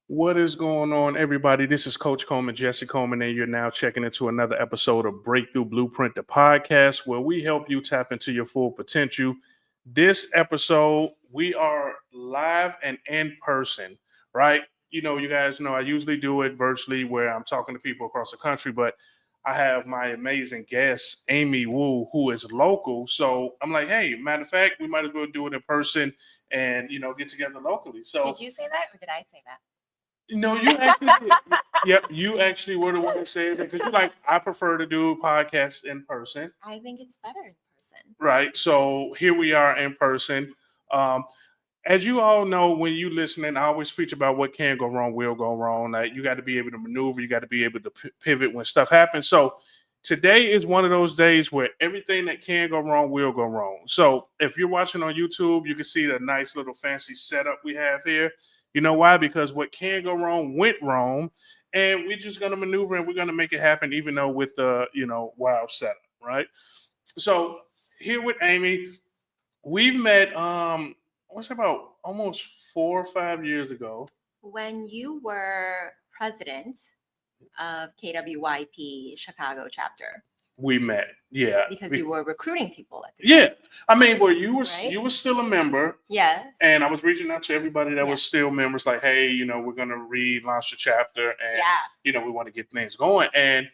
What is going on, everybody? This is Coach Coleman, Jesse Coleman, and you're now checking into another episode of Breakthrough Blueprint, the podcast, where we help you tap into your full potential. This episode, we are live and in person, right? You guys know I usually do it virtually where I'm talking to people across the country, but I have my amazing guest, Amy Wu, who is local. So I'm like, hey, matter of fact, we might as well do it in person and, get together locally. Did you say that or did I say that? No, you actually did. Yep, you actually were the one that said that because you're like, I prefer to do podcasts in person, I think it's better in person. right? So here we are in person. Um, as you all know, when you listening, I always preach about what can go wrong, will go wrong. Like you got to be able to maneuver, you got to be able to pivot when stuff happens. So today is one of those days where everything that can go wrong will go wrong. So if you're watching on YouTube, you can see the nice little fancy setup we have here. You know why? Because what can go wrong went wrong, and we're just gonna maneuver and we're gonna make it happen, even though with the wild setup, right? So here with Amy, we've met what's about almost 4 or 5 years ago. When you were president of KWYP Chicago chapter, We met, yeah, because you were recruiting people at the yeah. time. I mean, where you were Right? you were still a member, Yes. and I was reaching out to everybody that was Yes. still members, like, hey, we're gonna relaunch the chapter, and Yeah. we want to get things going. And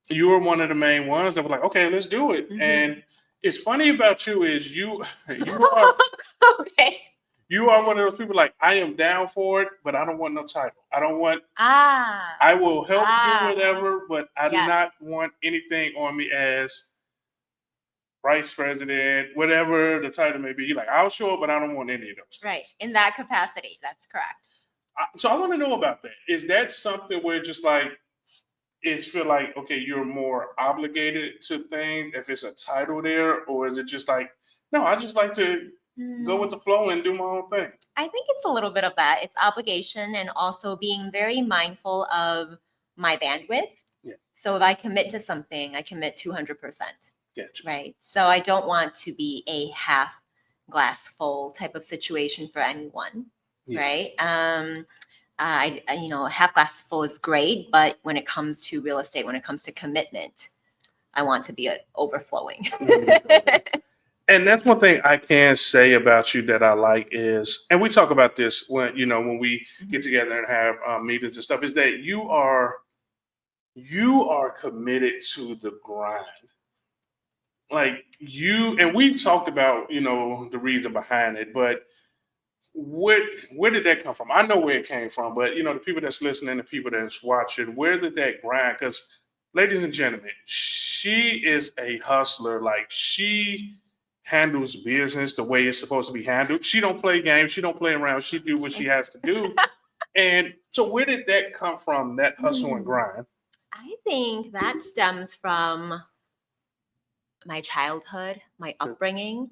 you were one of the main ones that were like, okay, let's do it. Mhm. And it's funny about you is you are Okay. you are one of those people like, I am down for it, but I don't want no title. I don't want. Ah. I will help Ah. do whatever, but I do Yes. not want anything on me as vice president, whatever the title may be. You're like, I'll show up, but I don't want any of those. Right. In that capacity. That's correct. So I want to know about that. Is that something where just like it's feel like, okay, you're more obligated to things if it's a title there, or is it just like, no, I just like to go with the flow and do my own thing? I think it's a little bit of that. It's obligation and also being very mindful of my bandwidth. Yeah. So if I commit to something, I commit 200%. Gotcha. Right. So I don't want to be a half glass full type of situation for anyone. Yeah. Right. Half glass full is great, but when it comes to real estate, when it comes to commitment, I want to be overflowing. And that's one thing I can say about you that I like is, and we talk about this when we get together and have meetings and stuff, is that you are committed to the grind. Like and we've talked about the reason behind it, but where did that come from? I know where it came from, but the people that's listening, the people that's watching, where did that grind? Because, ladies and gentlemen, she is a hustler. Like, she handles business the way it's supposed to be handled. She don't play games. She don't play around. She do what she has to do. And so, where did that come from? That hustle and grind. I think that stems from my childhood, my upbringing,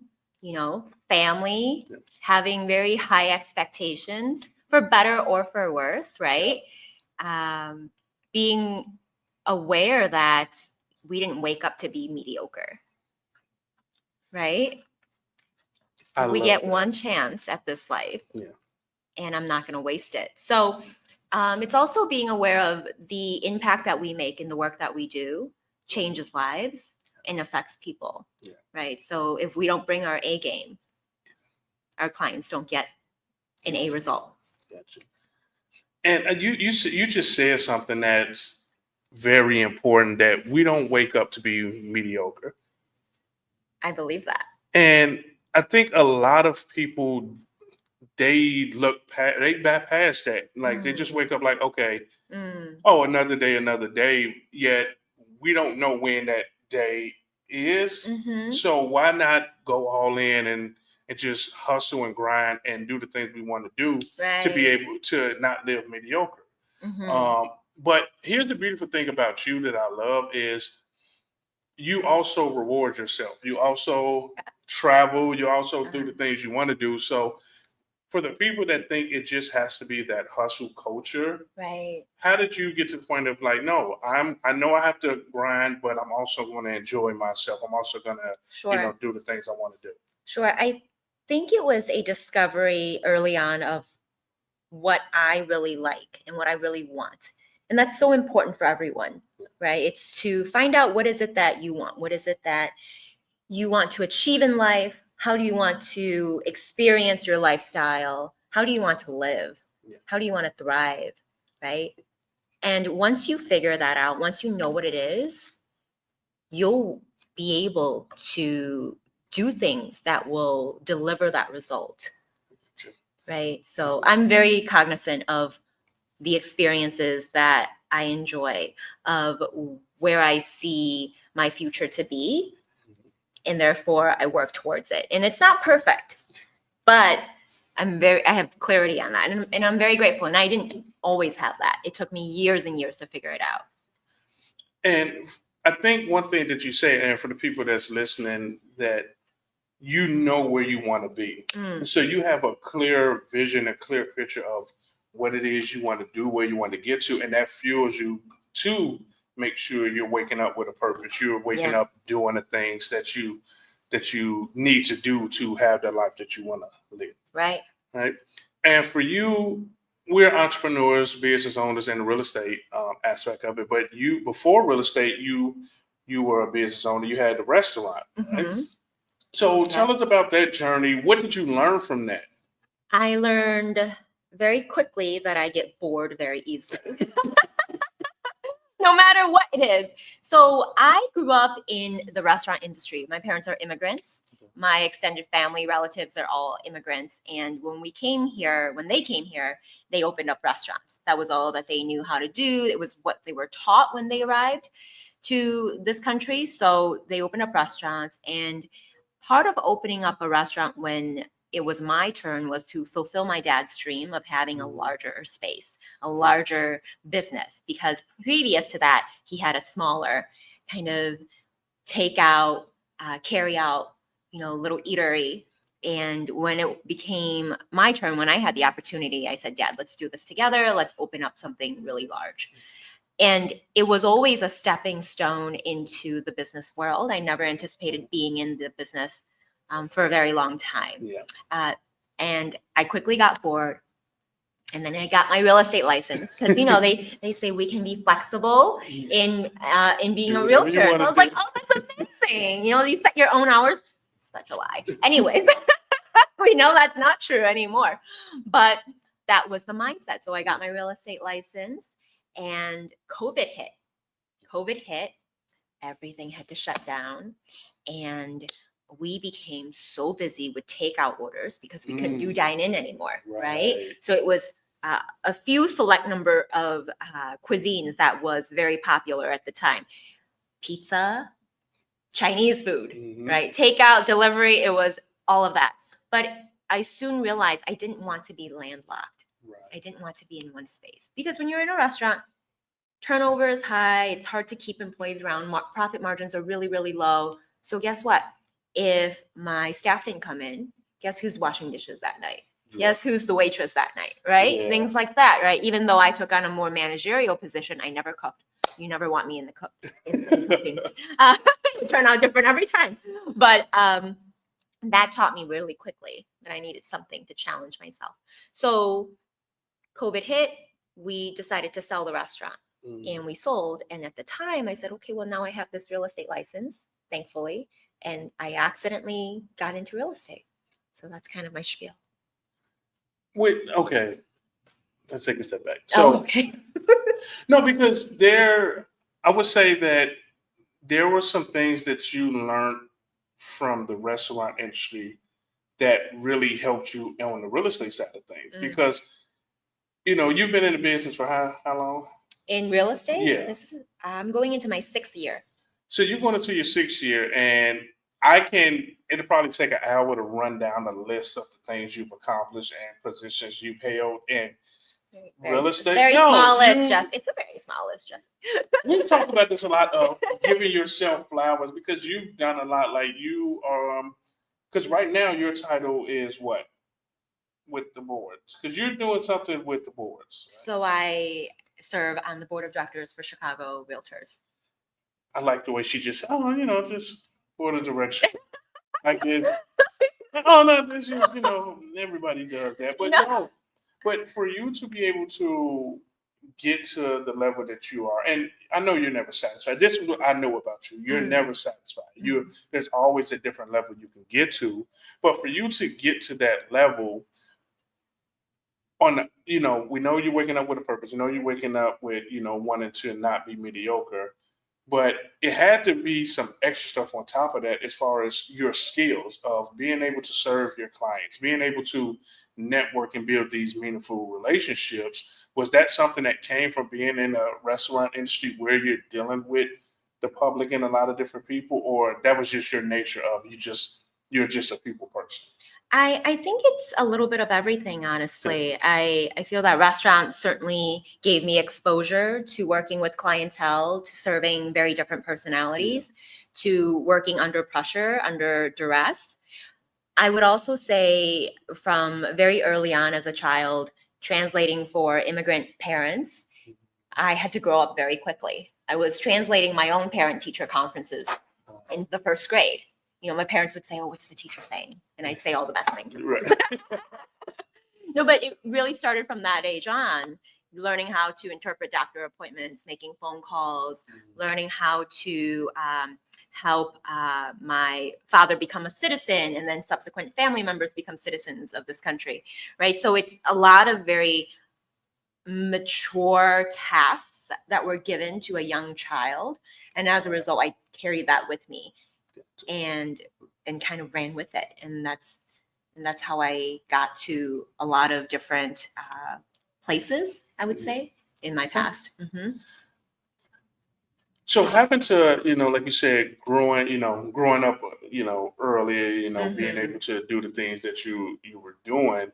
family, having very high expectations for better or for worse, right? Being aware that we didn't wake up to be mediocre, right? We get one chance at this life, and I'm not going to waste it. So it's also being aware of the impact that we make in the work that we do changes lives and affects people, right? So if we don't bring our A game, our clients don't get an A result. Gotcha. And you just said something that's very important, that we don't wake up to be mediocre. I believe that. And I think a lot of people, they bypass that. Like they just wake up like, okay, oh, another day. Yet we don't know when that day is. So why not go all in and just hustle and grind and do the things we want to do to be able to not live mediocre. But here's the beautiful thing about you that I love is you also reward yourself. You also travel. You also do the things you want to do. So for the people that think it just has to be that hustle culture, right? How did you get to the point of like, no, I know I have to grind, but I'm also going to enjoy myself. I'm also going to, do the things I want to do. Sure. I think it was a discovery early on of what I really like and what I really want. And that's so important for everyone, right? It's to find out what is it that you want? What is it that you want to achieve in life? How do you want to experience your lifestyle? How do you want to live? How do you want to thrive, right? And once you figure that out, once you know what it is, you'll be able to do things that will deliver that result, right? So I'm very cognizant of the experiences that I enjoy, of where I see my future to be, and therefore I work towards it. And it's not perfect, but I have clarity on that, and I'm very grateful. And I didn't always have that. It took me years and years to figure it out. And I think one thing that you say, and for the people that's listening, that you know where you want to be. So you have a clear vision, a clear picture of what it is you want to do, where you want to get to, and that fuels you to make sure you're waking up with a purpose. You're waking up doing the things that you need to do to have the life that you want to live. Right. Right. And for you, we're entrepreneurs, business owners in the real estate aspect of it. But you, before real estate, you were a business owner. You had the restaurant. Right? So tell us about that journey. What did you learn from that? I learned very quickly that I get bored very easily. No matter what it is. So I grew up in the restaurant industry. My parents are immigrants. My extended family relatives are all immigrants. And when they came here, they opened up restaurants. That was all that they knew how to do. It was what they were taught when they arrived to this country. So they opened up restaurants. And part of opening up a restaurant when it was my turn was to fulfill my dad's dream of having a larger space, a larger business, because previous to that, he had a smaller kind of takeout, carry out, little eatery. And when it became my turn, when I had the opportunity, I said, Dad, let's do this together. Let's open up something really large. And it was always a stepping stone into the business world. I never anticipated being in the business for a very long time. And I quickly got bored. And then I got my real estate license because, they say we can be flexible in being a realtor. So I was like, oh, that's amazing. You set your own hours. Such a lie. Anyways, we know that's not true anymore. But that was the mindset. So I got my real estate license and COVID hit. Everything had to shut down. And we became so busy with takeout orders because we couldn't do dine-in anymore, right? So it was a few select number of cuisines that was very popular at the time. Pizza, Chinese food, right? Takeout, delivery, it was all of that. But I soon realized I didn't want to be landlocked. I didn't want to be in one space because when you're in a restaurant, turnover is high. It's hard to keep employees around. Profit margins are really, really low. So guess what? If my staff didn't come in, guess who's washing dishes that night? Guess who's the waitress that night, right? Things like that, right? Even though I took on a more managerial position, I never cooked. You never want me in the cooking. It turned out different every time. But that taught me really quickly that I needed something to challenge myself. So COVID hit, we decided to sell the restaurant. And we sold. And at the time I said, okay, well, now I have this real estate license, thankfully. And I accidentally got into real estate. So that's kind of my spiel. Okay. Let's take a step back. So, okay. No, because I would say that there were some things that you learned from the restaurant industry that really helped you on the real estate side of things. Because, you've been in the business for how long? In real estate? Yeah. I'm going into my 6th year. So you're going into your 6th year, and it'll probably take an hour to run down the list of the things you've accomplished and positions you've held in real estate. It's a very small list, Justin. We talk about this a lot of giving yourself flowers because you've done a lot. Like you are, because right now your title is what? With the boards, because you're doing something with the boards. Right? So I serve on the board of directors for Chicago Realtors. I like the way she just, just board of direction. I guess. Oh no, this is, everybody does that, but no. But for you to be able to get to the level that you are, and I know you're never satisfied. This is what I know about you. You're never satisfied. There's always a different level you can get to. But for you to get to that level, we know you're waking up with a purpose. You're waking up with, wanting to not be mediocre. But it had to be some extra stuff on top of that as far as your skills of being able to serve your clients, being able to network and build these meaningful relationships. Was that something that came from being in a restaurant industry where you're dealing with the public and a lot of different people, or that was just your nature of you're just a people person? I think it's a little bit of everything, honestly. I feel that restaurants certainly gave me exposure to working with clientele, to serving very different personalities, to working under pressure, under duress. I would also say from very early on as a child, translating for immigrant parents, I had to grow up very quickly. I was translating my own parent-teacher conferences in the first grade. My parents would say, "Oh, what's the teacher saying?" And I'd say all the best things. Right. No, but it really started from that age on, learning how to interpret doctor appointments, making phone calls, learning how to help my father become a citizen, and then subsequent family members become citizens of this country, right? So it's a lot of very mature tasks that were given to a young child. And as a result, I carried that with me and kind of ran with it. And that's how I got to a lot of different places, I would say, in my past. So having to, like you said, growing up, earlier, being able to do the things that you were doing,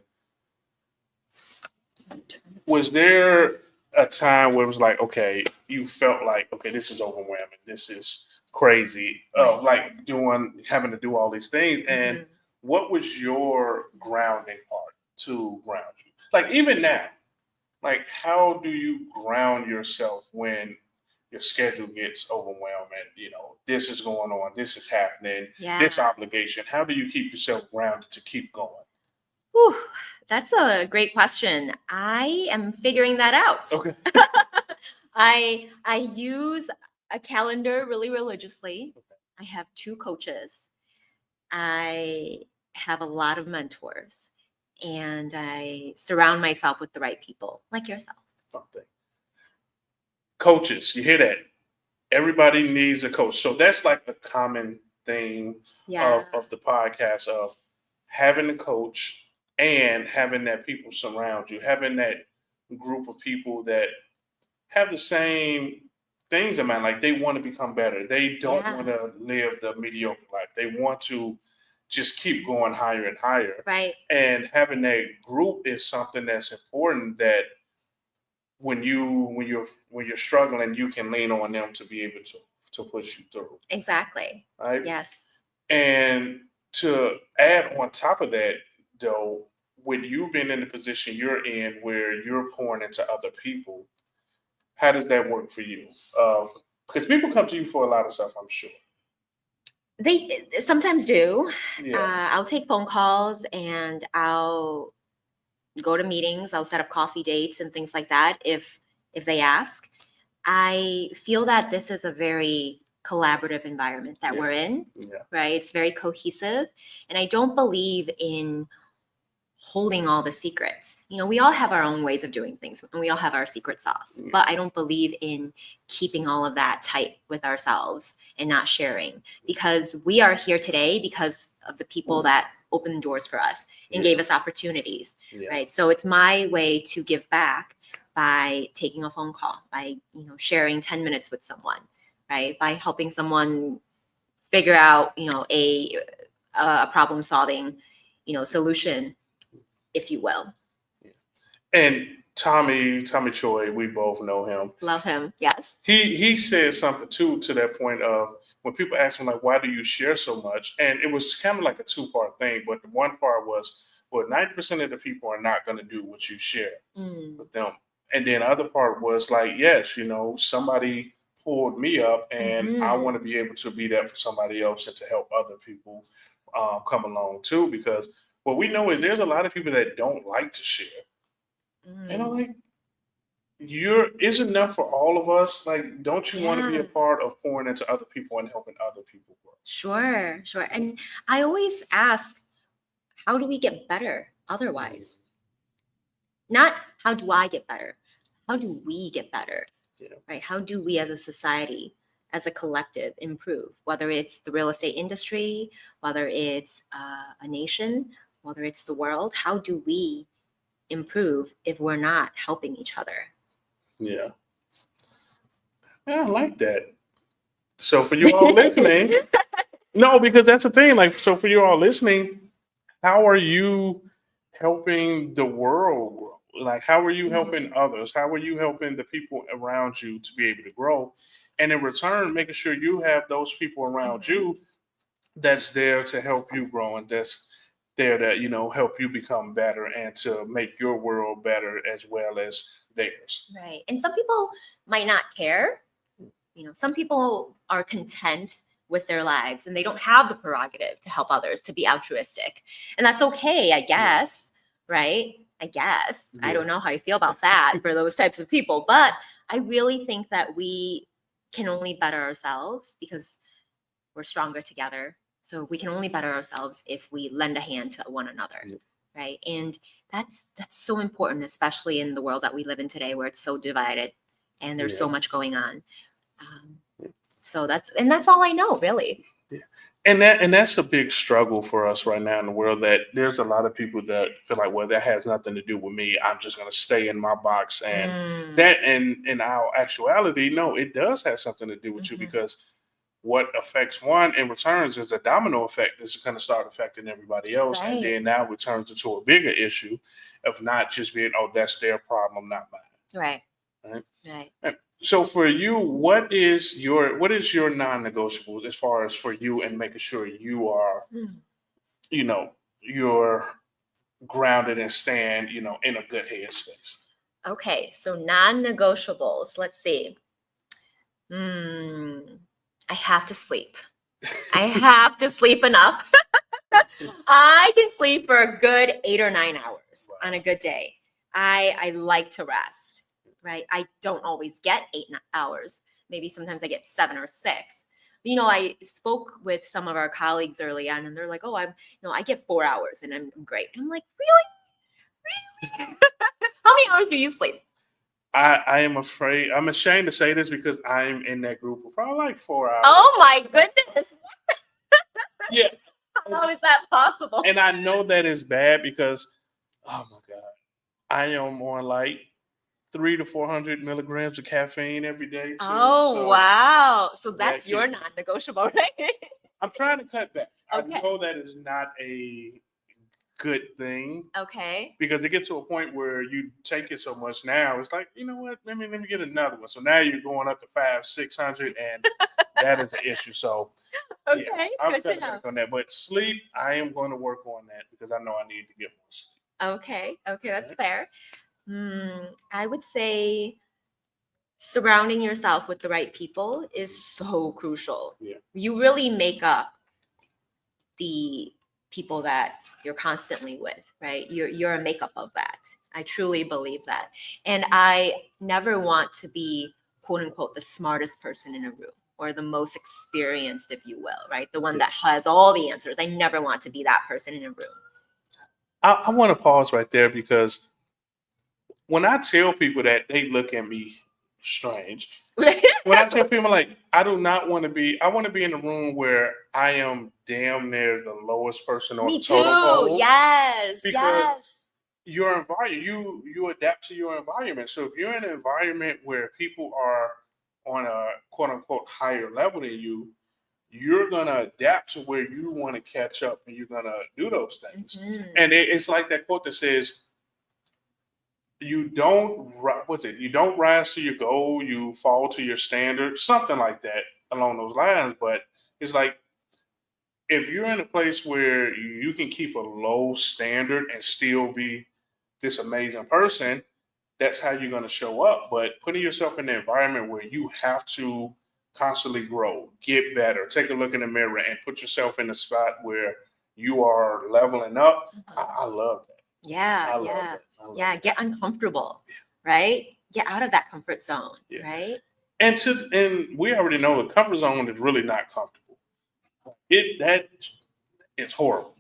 was there a time where it was like, okay, you felt like, okay, this is overwhelming, this is crazy, of like having to do all these things, and what was your grounding part to ground you? Like even now, like how do you ground yourself when your schedule gets overwhelming? This is going on, this is happening, this obligation. How do you keep yourself grounded to keep going? Whew, that's a great question. I am figuring that out. Okay. I use a calendar really religiously. I have 2 coaches. I have a lot of mentors, and I surround myself with the right people, like yourself. Something. Coaches, you hear that? Everybody needs a coach. So that's like a common theme of the podcast, of having a coach and having that people surround you, having that group of people that have the same things in mind. Like they want to become better. They don't want to live the mediocre life. They want to just keep going higher and higher. Right. And having that group is something that's important, that when you're struggling, you can lean on them to be able to push you through. Exactly. Right? Yes. And to add on top of that, though, when you've been in the position you're in where you're pouring into other people, how does that work for you? Because people come to you for a lot of stuff, I'm sure. They sometimes do. Yeah. I'll take phone calls and I'll go to meetings. I'll set up coffee dates and things like that if they ask. I feel that this is a very collaborative environment that we're in, right? It's very cohesive. And I don't believe in holding all the secrets. We all have our own ways of doing things and we all have our secret sauce, but I don't believe in keeping all of that tight with ourselves and not sharing, because we are here today because of the people that opened doors for us and gave us opportunities, right? So it's my way to give back by taking a phone call, by sharing 10 minutes with someone, right? By helping someone figure out a problem solving solution, if you will. And Tommy Choi, we both know him. Love him. Yes. He said something too, to that point of when people ask him like, why do you share so much? And it was kind of like a 2-part thing, but the one part was, well, 90% of the people are not going to do what you share with them. And then the other part was like, yes, somebody pulled me up, and I want to be able to be there for somebody else and to help other people come along too, because what we know is there's a lot of people that don't like to share. And I'm like, it's enough for all of us. Like, don't you want to be a part of pouring into other people and helping other people grow? Sure. And I always ask, how do we get better otherwise? Not how do I get better? How do we get better? Right? How do we as a society, as a collective, improve? Whether it's the real estate industry, whether it's a nation, whether it's the world, how do we improve if we're not helping each other? Yeah, I like that. So for you all listening, no, because that's the thing. Like, so for you all listening, how are you helping the world grow? Like, how are you helping others? How are you helping the people around you to be able to grow? And in return, making sure you have those people around you that's there to help you grow and that's there to help you become better and to make your world better as well as theirs. Right. And some people might not care. Some people are content with their lives and they don't have the prerogative to help others, to be altruistic. And that's okay, I guess, right? I guess. I don't know how you feel about that for those types of people, but I really think that we can only better ourselves because we're stronger together. So we can only better ourselves if we lend a hand to one another, right? And that's so important, especially in the world that we live in today, where it's so divided and there's so much going on. So that's all I know, really. Yeah. And that's a big struggle for us right now in the world, that there's a lot of people that feel like, well, that has nothing to do with me. I'm just going to stay in my box. And that, in our actuality, no, it does have something to do with you, because what affects one in returns is a domino effect that's going to start affecting everybody else. Right. And then now it turns into a bigger issue of not just being, oh, that's their problem, not mine. Right. So for you, what is your non-negotiables as far as for you and making sure you are, you're grounded and stand, in a good headspace? Okay, so non-negotiables. Let's see. I have to sleep. I have to sleep enough. I can sleep for a good 8 or 9 hours on a good day. I like to rest, right? I don't always get 8 hours. Maybe sometimes I get 7 or 6. I spoke with some of our colleagues early on, and they're like, "Oh, I get 4 hours, and I'm great." I'm like, "Really? How many hours do you sleep?" I am afraid. I'm ashamed to say this because I'm in that group of probably like 4 hours. Oh my goodness! Yeah. How is that possible? And I know that is bad because, oh my God, I am on like 300 to 400 milligrams of caffeine every day. Oh, wow. So that's your non-negotiable, right? I'm trying to cut back. Okay. I know that is not a good thing. Okay. Because it gets to a point where you take it so much now, it's like, you know what? Let me get another one. So now you're going up to 500, 600, and that is an issue. So okay, I'm good to cutting know. back on that. But sleep, I am going to work on that because I know I need to get more sleep. Okay, that's fair. I would say surrounding yourself with the right people is so crucial. Yeah. You really make up the people that you're constantly with, right? You're a makeup of that. I truly believe that. And I never want to be, quote unquote, the smartest person in a room or the most experienced, if you will, right? The one that has all the answers. I never want to be that person in a room. I want to pause right there because when I tell people that, they look at me strange. When I tell people, like, I do not want to be, I want to be in a room where I am damn near the lowest person on Me the totem pole. Yes. Because your environment, you adapt to your environment. So if you're in an environment where people are on a quote unquote higher level than you, you're gonna adapt to where you want to catch up, and you're gonna do those things. And it's like that quote that says, you don't rise to your goal, you fall to your standard, something like that along those lines. But it's like, if you're in a place where you can keep a low standard and still be this amazing person, that's how you're going to show up. But putting yourself in an environment where you have to constantly grow, get better, take a look in the mirror, and put yourself in a spot where you are leveling up, I love that. Yeah, I love yeah, that. yeah. Get uncomfortable, right? Get out of that comfort zone, right? And we already know the comfort zone is really not comfortable. That is horrible.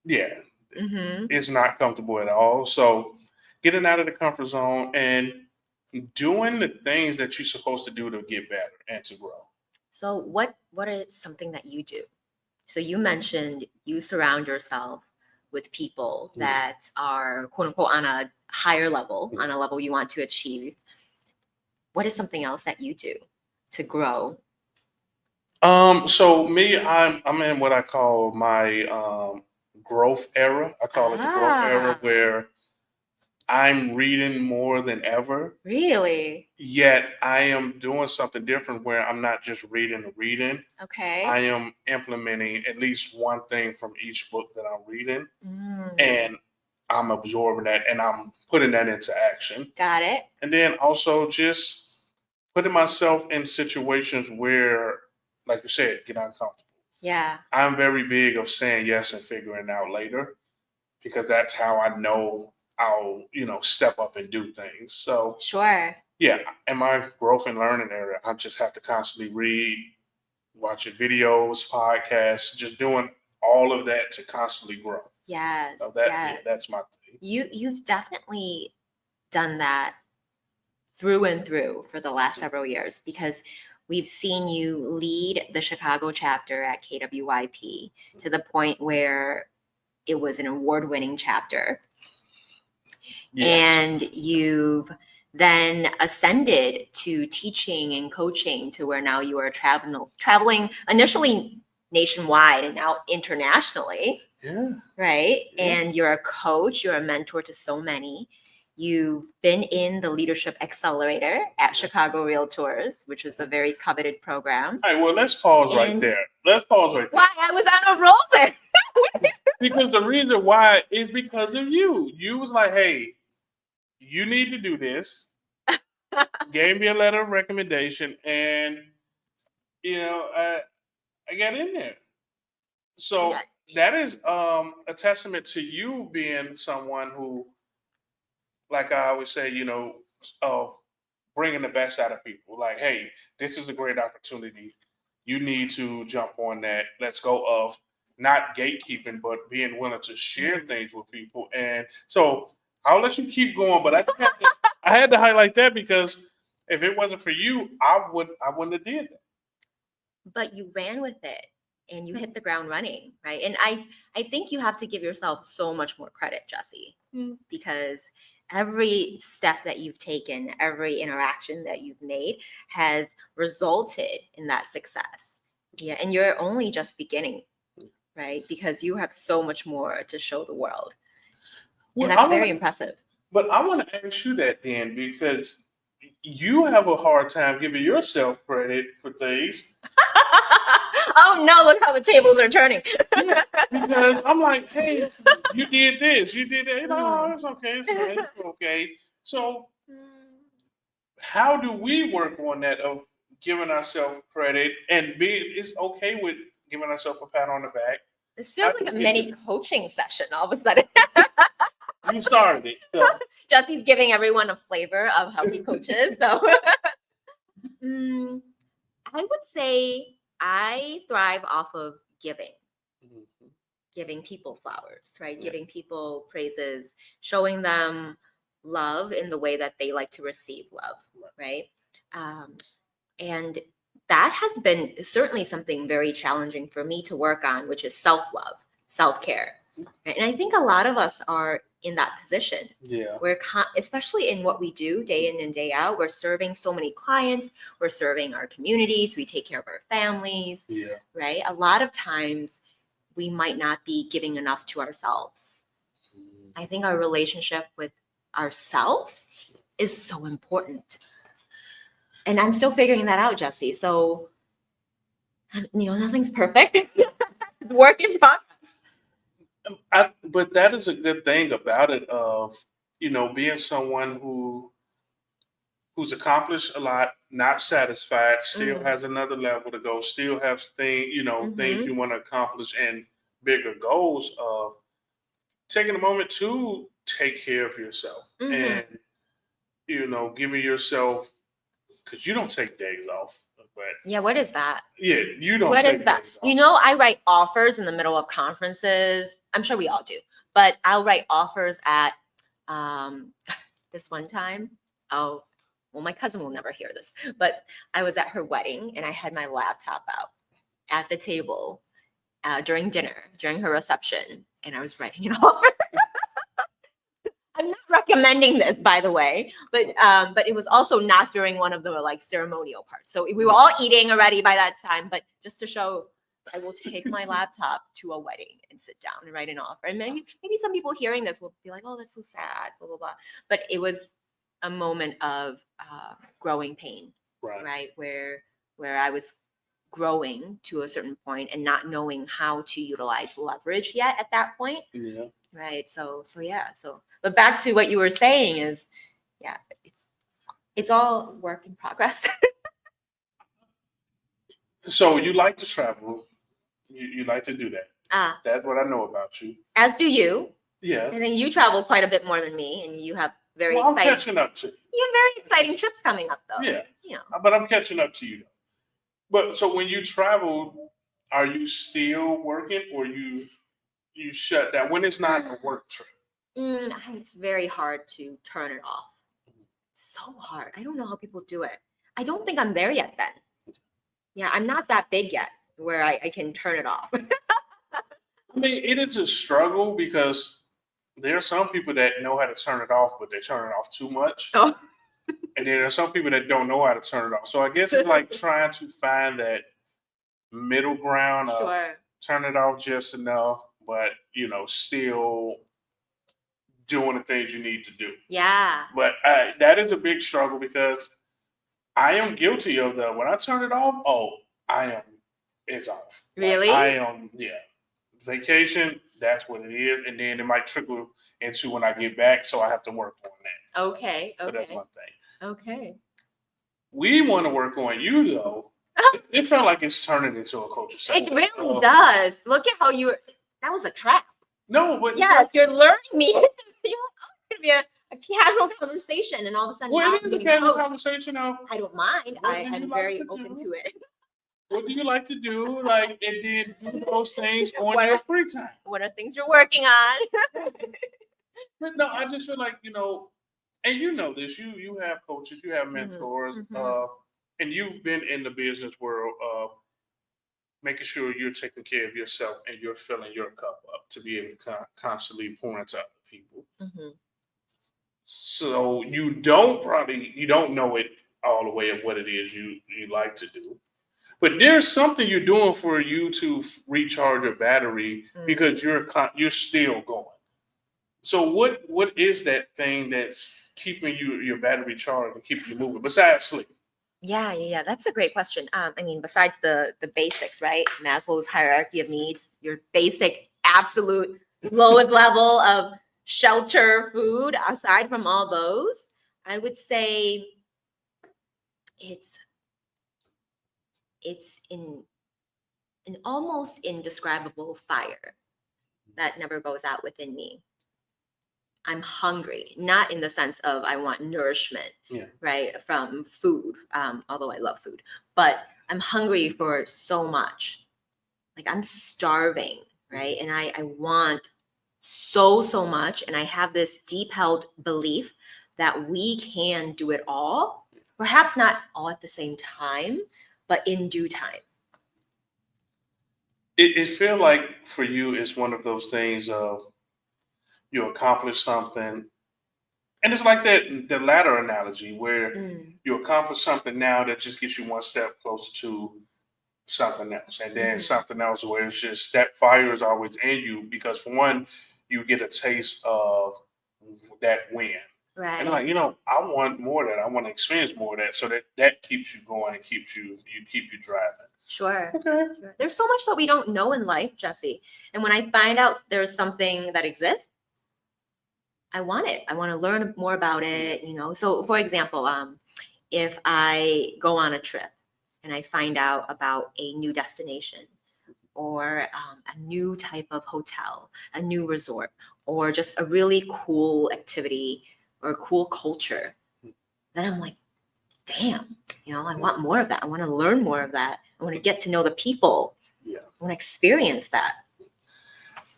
Yeah, it's not comfortable at all. So getting out of the comfort zone and doing the things that you're supposed to do to get better and to grow. So what is something that you do? So you mentioned you surround yourself with people that are quote unquote on a higher level, on a level you want to achieve. What is something else that you do to grow? So me, I'm in what I call my growth era. I call it the growth era, where I'm reading more than ever. Really? Yet I am doing something different where I'm not just reading and reading. Okay. I am implementing at least one thing from each book that I'm reading, Mm. and I'm absorbing that and I'm putting that into action. Got it. And then also just putting myself in situations where, like you said, get uncomfortable. Yeah. I'm very big of saying yes and figuring out later, because that's how I know I'll, step up and do things. So Sure. yeah, in my growth and learning area, I just have to constantly read, watching videos, podcasts, just doing all of that to constantly grow. Yes. So yes. that's my thing. You've definitely done that through and through for the last several years, because we've seen you lead the Chicago chapter at KWYP to the point where it was an award-winning chapter. Yes. And you've then ascended to teaching and coaching to where now you are traveling initially nationwide and now internationally. Yeah. Right? Yeah. And you're a coach, you're a mentor to so many. You've been in the Leadership Accelerator at Chicago Realtors, which is a very coveted program. All right, well, let's pause right there. Let's pause right there. Why? I was on a roll there. Because the reason why is because of you. You was like, hey, you need to do this. Gave me a letter of recommendation, and I got in there. So that is a testament to you being someone who, like I always say, bringing the best out of people. Like, hey, this is a great opportunity. You need to jump on that. Let's go of not gatekeeping, but being willing to share things with people. And so I'll let you keep going, but I had to highlight that because if it wasn't for you, I wouldn't have did that. But you ran with it and you hit the ground running, right? And I think you have to give yourself so much more credit, Jesse, because every step that you've taken, every interaction that you've made has resulted in that success. Yeah, and you're only just beginning, right? Because you have so much more to show the world. And that's very impressive. But I want to ask you that then, because you have a hard time giving yourself credit for things. Oh no, look how the tables are turning. Yeah, because I'm like, hey, you did this, you did that. No, it's okay, it's fine, it's okay. So how do we work on that of giving ourselves credit and it's okay with giving ourselves a pat on the back? This feels like a mini coaching session all of a sudden. You started it. So. Jesse's giving everyone a flavor of how he coaches. So I would say I thrive off of giving. Giving people flowers, right? Giving people praises, showing them love in the way that they like to receive love, right? And that has been certainly something very challenging for me to work on, which is self-love, self-care. Right? And I think a lot of us are in that position. Yeah. We're especially in what we do day in and day out. We're serving so many clients. We're serving our communities. We take care of our families. Yeah. Right? A lot of times we might not be giving enough to ourselves. I think our relationship with ourselves is so important. And I'm still figuring that out, Jesse. So, nothing's perfect. It's work in progress. But that is a good thing about it of, being someone who's accomplished a lot, not satisfied, still has another level to go, still has things you want to accomplish and bigger goals of taking a moment to take care of yourself and, giving yourself, because you don't take days off. But yeah, what is that? Yeah, you don't What take is that? days off. You know, I write offers in the middle of conferences. I'm sure we all do, but I'll write offers at this one time. Oh, well, my cousin will never hear this, but I was at her wedding and I had my laptop out at the table during dinner, during her reception, and I was writing an offer. I'm not recommending this, by the way, but it was also not during one of the like ceremonial parts. So we were all eating already by that time, but just to show, I will take my laptop to a wedding and sit down and write an offer. And maybe some people hearing this will be like, "Oh, that's so sad," blah blah blah. But it was a moment of growing pain, right? Where I was growing to a certain point and not knowing how to utilize leverage yet at that point. Yeah. Right. So yeah. So, but back to what you were saying is, yeah, it's all work in progress. So you like to travel. You like to do that. That's what I know about you. As do you. Yeah. And then you travel quite a bit more than me, and you have very I'm catching up to you. You have very exciting trips coming up, though. Yeah. But I'm catching up to you. But so when you travel, are you still working, or you shut down when it's not a work trip? It's very hard to turn it off. So hard. I don't know how people do it. I don't think I'm there yet then. Yeah, I'm not that big yet where I can turn it off. I mean, it is a struggle because there are some people that know how to turn it off, but they turn it off too much. Oh. And then there are some people that don't know how to turn it off. So I guess it's like trying to find that middle ground of turn it off just enough, but still doing the things you need to do. Yeah. But that is a big struggle because I am guilty of that. When I turn it off, it's off. Really? I am, vacation, that's what it is. And then it might trickle into when I get back. So I have to work on that. Okay. But that's one thing. Okay. We want to work on you, though. It felt like it's turning into a culture. It really does. Look at how that was a trap. No, but yes, you're luring me. You're like, it's going to be a casual conversation. And all of a sudden, well, it is a casual conversation. I don't mind. I'm very open to it. What do you like to do? Like, and then do those things on your free time. What are things you're working on? But no, I just feel like, and you know this, you have coaches, you have mentors, and you've been in the business world of making sure you're taking care of yourself and you're filling your cup up to be able to constantly pour into other people. So you don't know it all the way of what it is you like to do. But there's something you're doing for you to recharge your battery because you're still going. So what is that thing that's keeping your battery charged and keeping you moving besides sleep? Yeah. That's a great question. I mean, besides the basics, right? Maslow's hierarchy of needs, your basic, absolute lowest level of shelter, food, aside from all those, I would say it's an almost indescribable fire that never goes out within me. I'm hungry, not in the sense of I want nourishment, right, from food, although I love food, but I'm hungry for so much. Like I'm starving, right? And I want so much. And I have this deep held belief that we can do it all, perhaps not all at the same time, but in due time. It feels like for you, it's one of those things of you accomplish something. And it's like the ladder analogy where you accomplish something now that just gets you one step closer to something else. And then something else where it's just that fire is always in you because for one, you get a taste of that win. Right. And like, I want more of that. I want to experience more of that. So that keeps you going and keep you driving. Sure. Okay. Sure. There's so much that we don't know in life, Jesse. And when I find out there's something that exists, I want it. I want to learn more about it, So for example, if I go on a trip and I find out about a new destination or a new type of hotel, a new resort, or just a really cool activity or a cool culture, then I'm like, damn, I want more of that. I want to learn more of that. I want to get to know the people. Yeah. I want to experience that.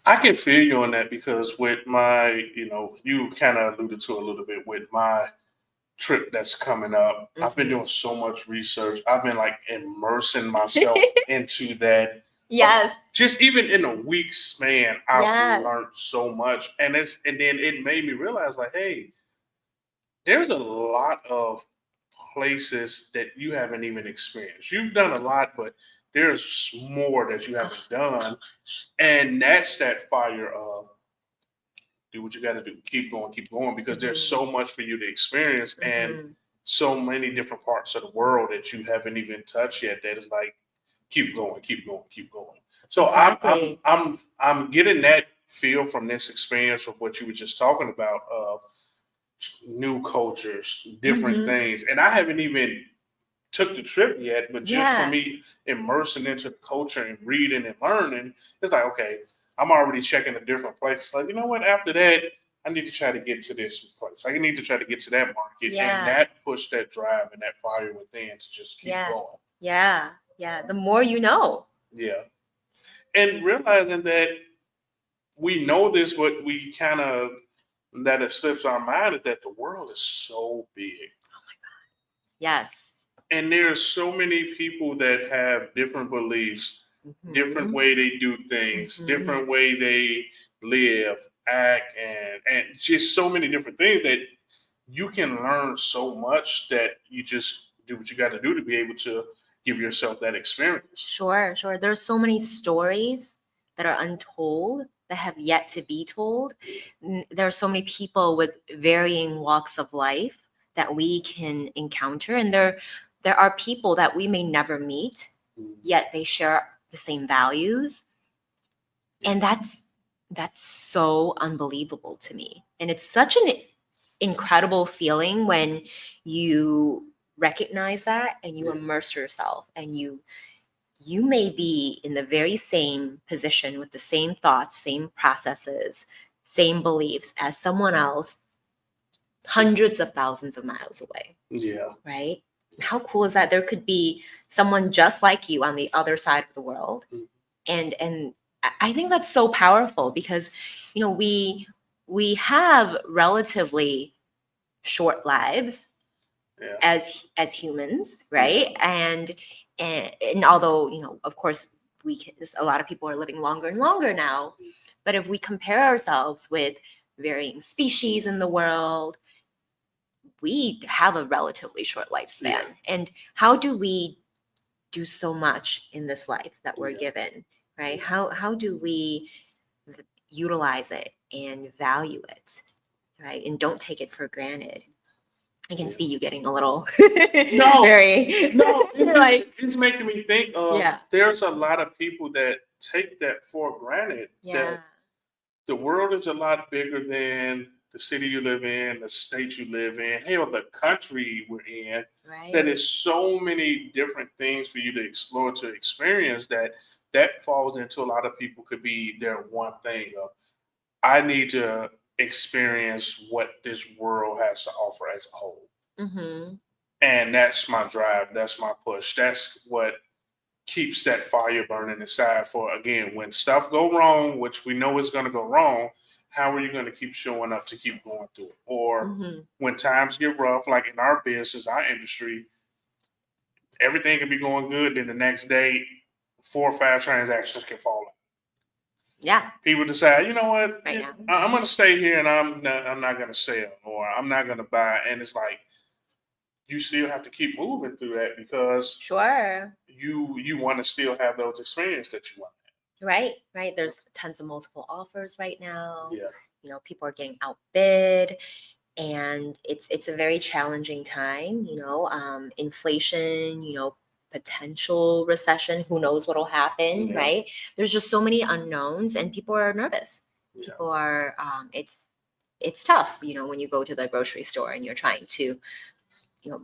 I can feel you on that, because with my, you kind of alluded to a little bit with my trip that's coming up. I've been doing so much research. I've been like immersing myself into that. Yes. Just even in a week span, I've learned so much. And then it made me realize, like, hey, there's a lot of places that you haven't even experienced. You've done a lot, but there's more that you haven't done. And that's that fire of do what you got to do. Keep going, because there's so much for you to experience and so many different parts of the world that you haven't even touched yet. That is like, keep going. So exactly. I'm getting that feel from this experience of what you were just talking about of new cultures, different things, and I haven't even took the trip yet, but just for me immersing into the culture and reading and learning, it's like, okay, I'm already checking the different places. Like, you know what? After that, I need to try to get to this place. I need to try to get to that market, and that push, that drive, and that fire within to just keep going. Yeah. The more you know. Yeah. And realizing that we know this, but we kind of, that it slips our mind, is that the world is so big. Oh my God. Yes. And there's so many people that have different beliefs, different way they do things, different way they live, act, and just so many different things that you can learn so much that you just do what you got to do to be able to give yourself that experience. Sure. There's so many stories that are untold that have yet to be told. There are so many people with varying walks of life that we can encounter, and there are people that we may never meet, yet they share the same values, and that's so unbelievable to me. And it's such an incredible feeling when you recognize that and you immerse yourself, and you may be in the very same position with the same thoughts, same processes, same beliefs as someone else hundreds of thousands of miles away. Yeah. Right? How cool is that? There could be someone just like you on the other side of the world. And I think that's so powerful, because we have relatively short lives as humans, right? And although of course a lot of people are living longer and longer now, but if we compare ourselves with varying species in the world, we have a relatively short lifespan. And how do we do so much in this life that we're given, right? How do we utilize it and value it, right? And don't take it for granted. I can see you getting a little it's making me think of there's a lot of people that take that for granted. That the world is a lot bigger than the city you live in, the state you live in, hell, the country we're in. Right. That is so many different things for you to explore, to experience, that falls into a lot of people could be their one thing of, I need to experience what this world has to offer as a whole. And that's my drive. That's my push. That's what keeps that fire burning inside for, again, when stuff go wrong, which we know is going to go wrong, how are you going to keep showing up to keep going through it? Or when times get rough, like in our business, our industry, everything can be going good. Then the next day, 4 or 5 transactions can fall out. Yeah. People decide, you know what, I'm going to stay here and I'm not going to sell, or I'm not going to buy. And it's like, you still have to keep moving through that, because you want to still have those experiences that you want. Right. There's tons of multiple offers right now. People are getting outbid, and it's a very challenging time. Inflation, potential recession, who knows what'll happen, right? There's just so many unknowns, and people are nervous. People are it's tough, when you go to the grocery store and you're trying to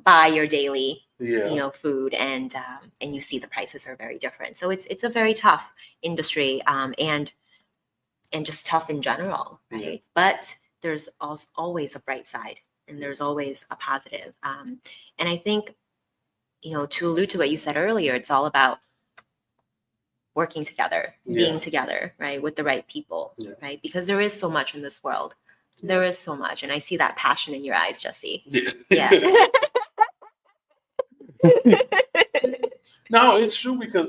buy your daily food, and you see the prices are very different. So it's a very tough industry, and and just tough in general, right? But there's also always a bright side, and there's always a positive. And I think, to allude to what you said earlier, it's all about working together, being together, right, with the right people, right? Because there is so much in this world. There is so much, and I see that passion in your eyes, Jesse. Yeah. No, it's true, because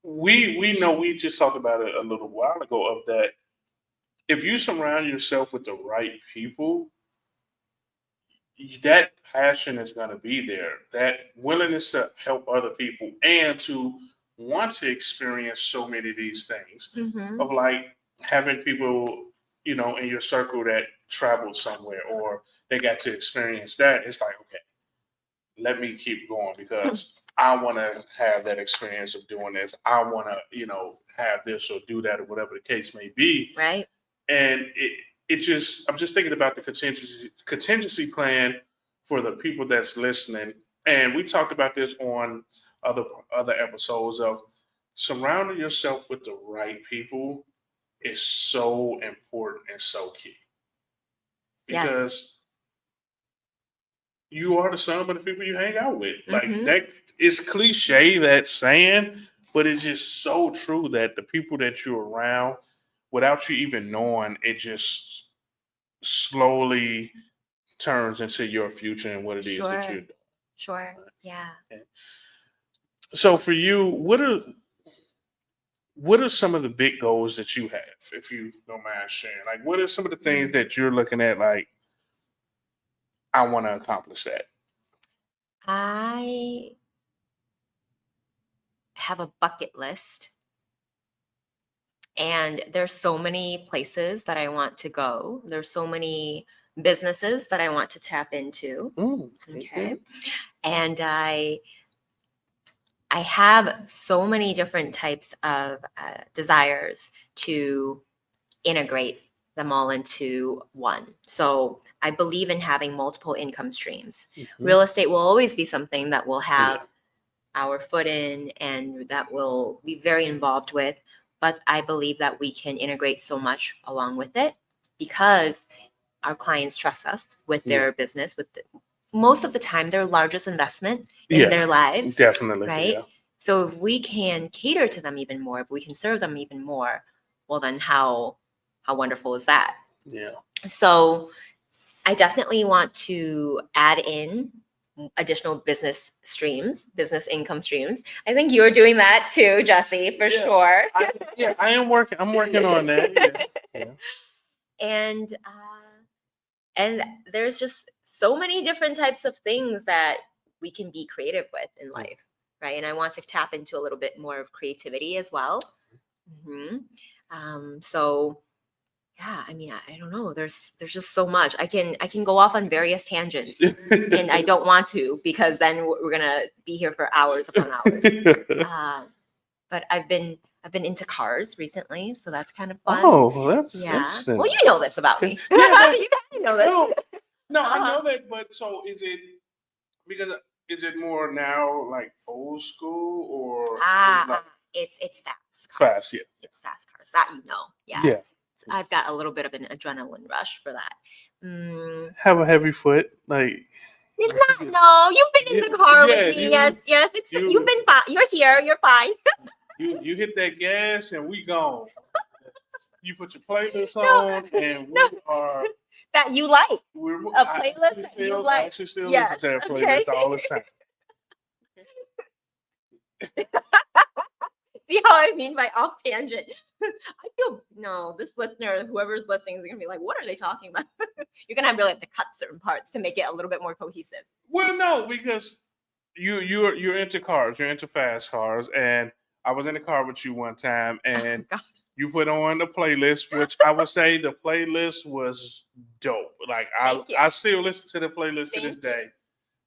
we know, we just talked about it a little while ago, of that if you surround yourself with the right people, that passion is going to be there. That willingness to help other people and to want to experience so many of these things, of like having people, in your circle that traveled somewhere or they got to experience that. It's like, okay, let me keep going, because I want to have that experience of doing this. I want to, have this or do that, or whatever the case may be. Right. And I'm just thinking about the contingency plan for the people that's listening. And we talked about this on other episodes, of surrounding yourself with the right people is so important and so key. Because you are the sum of the people you hang out with. Like, that is cliche, that saying, but it's just so true, that the people that you're around, without you even knowing, it just slowly turns into your future and what it is that you're doing. Sure. Yeah. Okay. So for you, what are some of the big goals that you have, if you don't mind sharing? Like, what are some of the things that you're looking at, like, I want to accomplish that? I have a bucket list, and there's so many places that I want to go. There's so many businesses that I want to tap into. Okay. And I have so many different types of desires to integrate them all into one. So I believe in having multiple income streams. Real estate will always be something that we'll have our foot in and that we'll be very involved with. But I believe that we can integrate so much along with it, because our clients trust us with their business, most of the time their largest investment in their lives. Definitely. Right. Yeah. So if we can cater to them even more, if we can serve them even more, well, then how wonderful is that? Yeah. So I definitely want to add in additional business income streams. I think you're doing that too, Jesse, for sure. I am working. I'm working on that. Yeah. And there's just so many different types of things that we can be creative with in life, right? And I want to tap into a little bit more of creativity as well. So yeah, I mean, I don't know. There's just so much. I can go off on various tangents, and I don't want to, because then we're gonna be here for hours upon hours. But I've been into cars recently, so that's kind of fun. Oh, that's interesting. Well, you know this about me. You know this. No, I know that. But so is it more now like old school, or it's fast cars. Fast, yeah. It's fast cars, that yeah. I've got a little bit of an adrenaline rush for that. Have a heavy foot, like. It's not. No, you've been in the car with me. Yes. You've been fine. You're here. You're fine. You hit that gas and we gone. You put your playlist on and we are. That you like. A playlist that you like. I actually still listen to that playlist all the time. See how I mean by off tangent? I feel this listener, whoever's listening, is gonna be like, "What are they talking about?" You're gonna really have to cut certain parts to make it a little bit more cohesive. Well, no, because you're into cars, you're into fast cars, and I was in the car with you one time, and you put on the playlist, which I would say the playlist was dope. Like I still listen to the playlist to this day.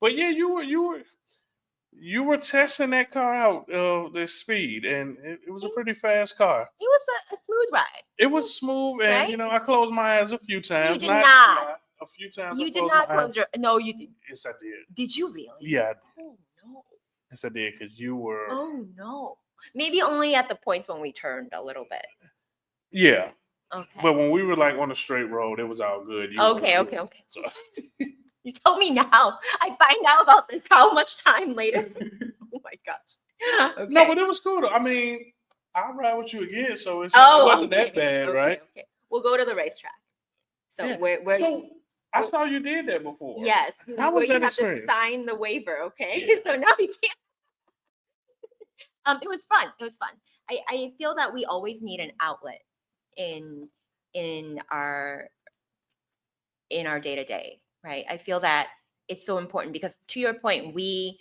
But yeah, you were testing that car out, the speed, and it was a pretty fast car. It was a smooth ride. It was smooth, and I closed my eyes a few times. You did not. A few times. You did not close your. No, you did. Yes, I did. Did you really? Yeah, I did. Oh no. Yes, I did, because you were. Oh no. Maybe only at the points when we turned a little bit. Yeah. Okay. But when we were like on the straight road, it was all good. Okay. So. You told me now. I find out about this how much time later? Oh my gosh. Okay. No, but it was cool though. I mean, I'll ride with you again, so it wasn't that bad, right? Okay. We'll go to the racetrack. So where so I saw you did that before. Yes. How was you that have experience? to sign the waiver, okay? So now you can't. It was fun. I feel that we always need an outlet in our day-to-day, right? I feel that it's so important because, to your point, we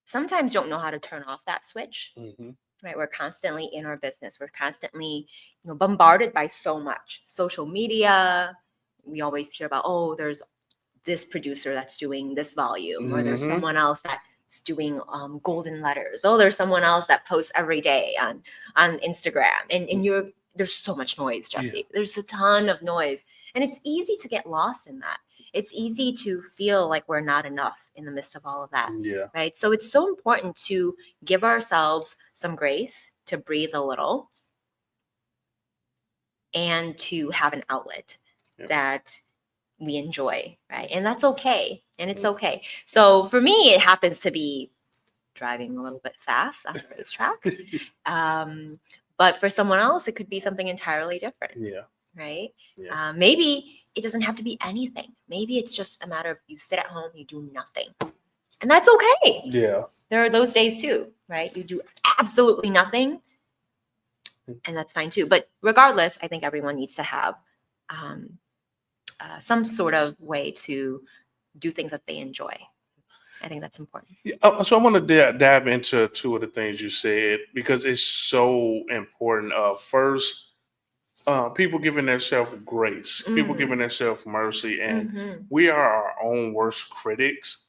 sometimes don't know how to turn off that switch. Mm-hmm. Right, we're constantly in our business. We're constantly, bombarded by so much social media. We always hear about, oh, there's this producer that's doing this volume, or there's someone else that's doing golden letters. Oh, there's someone else that posts every day on Instagram, and there's so much noise, Jesse. Yeah. There's a ton of noise, and it's easy to get lost in that. It's easy to feel like we're not enough in the midst of all of that. Yeah. Right. So it's so important to give ourselves some grace, to breathe a little, and to have an outlet that we enjoy. Right. And that's okay. And it's okay. So for me, it happens to be driving a little bit fast on the racetrack. But for someone else, it could be something entirely different. Yeah. Right. Yeah. Maybe it doesn't have to be anything. Maybe it's just a matter of you sit at home, you do nothing. And that's okay. Yeah. There are those days too, right? You do absolutely nothing, and that's fine too. But regardless, I think everyone needs to have some sort of way to do things that they enjoy. I think that's important. Yeah, so I want to dive into two of the things you said because it's so important. First, people giving themselves grace, people giving themselves mercy, and we are our own worst critics.